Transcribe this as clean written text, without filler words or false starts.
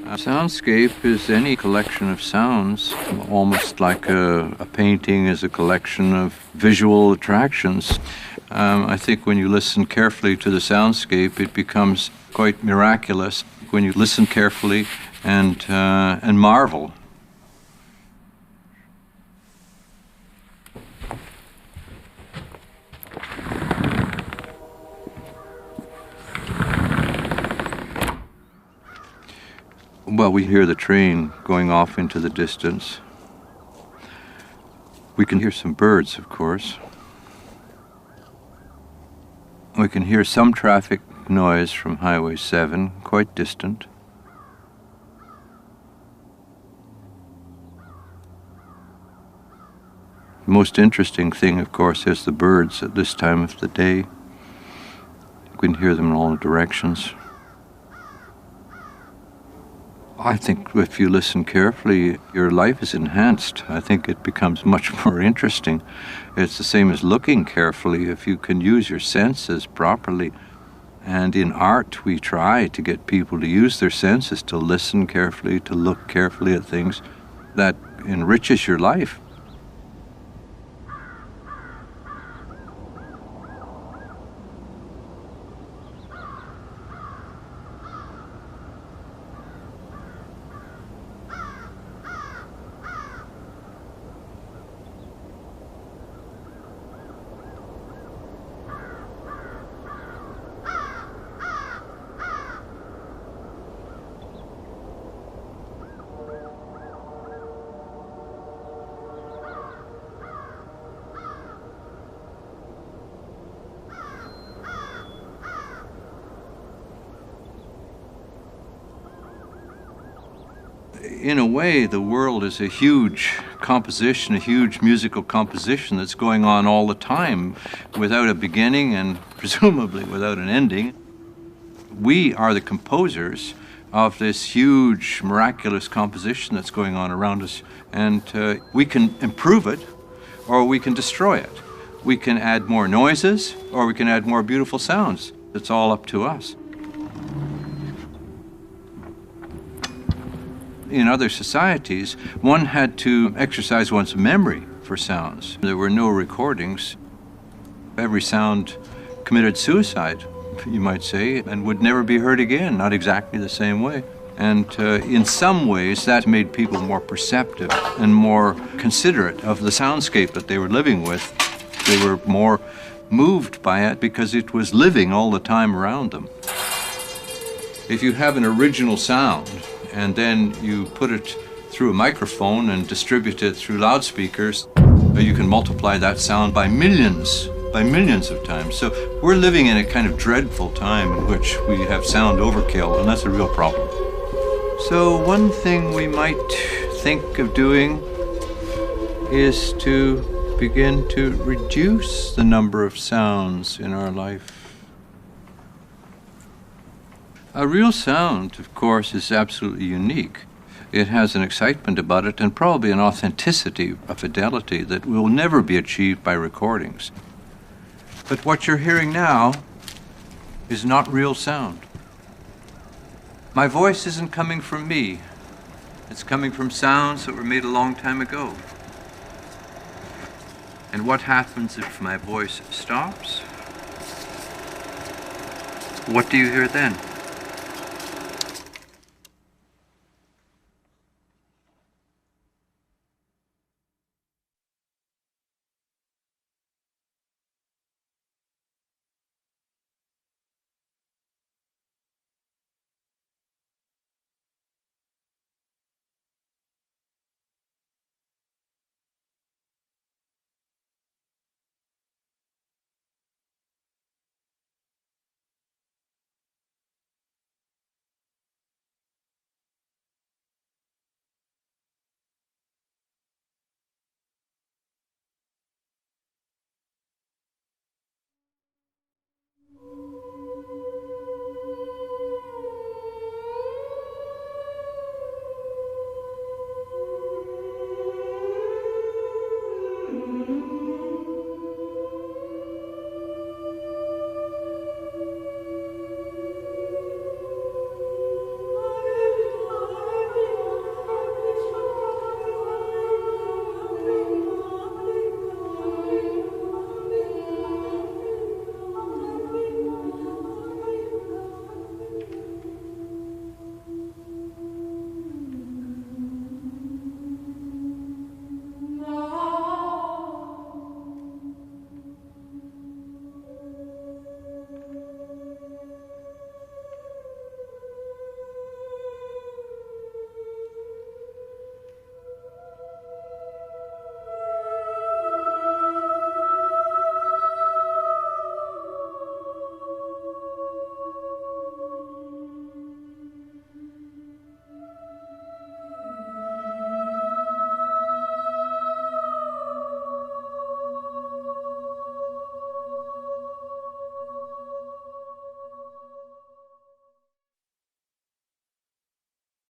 A soundscape is any collection of sounds, almost like a painting is a collection of visual attractions. I think when you listen carefully to the soundscape, it becomes quite miraculous when you listen carefully and marvel. Well, we hear the train going off into the distance. We can hear some birds, of course. We can hear some traffic noise from Highway 7, quite distant. The most interesting thing, of course, is the birds at this time of the day. You can hear them in all directions. I think if you listen carefully, your life is enhanced. I think it becomes much more interesting. It's the same as looking carefully. If you can use your senses properly, and in art we try to get people to use their senses, to listen carefully, to look carefully at things, that enriches your life. In a way, the world is a huge composition, a huge musical composition that's going on all the time without a beginning and presumably without an ending. We are the composers of this huge, miraculous composition that's going on around us, and we can improve it or we can destroy it. We can add more noises or we can add more beautiful sounds. It's all up to us. In other societies, one had to exercise one's memory for sounds. There were no recordings. Every sound committed suicide, you might say, and would never be heard again, not exactly the same way. And in some ways, that made people more perceptive and more considerate of the soundscape that they were living with. They were more moved by it because it was living all the time around them. If you have an original sound, and then you put it through a microphone and distribute it through loudspeakers, you can multiply that sound by millions of times. So we're living in a kind of dreadful time in which we have sound overkill, and that's a real problem. So one thing we might think of doing is to begin to reduce the number of sounds in our life. A real sound, of course, is absolutely unique. It has an excitement about it and probably an authenticity, a fidelity that will never be achieved by recordings. But what you're hearing now is not real sound. My voice isn't coming from me. It's coming from sounds that were made a long time ago. And what happens if my voice stops? What do you hear then?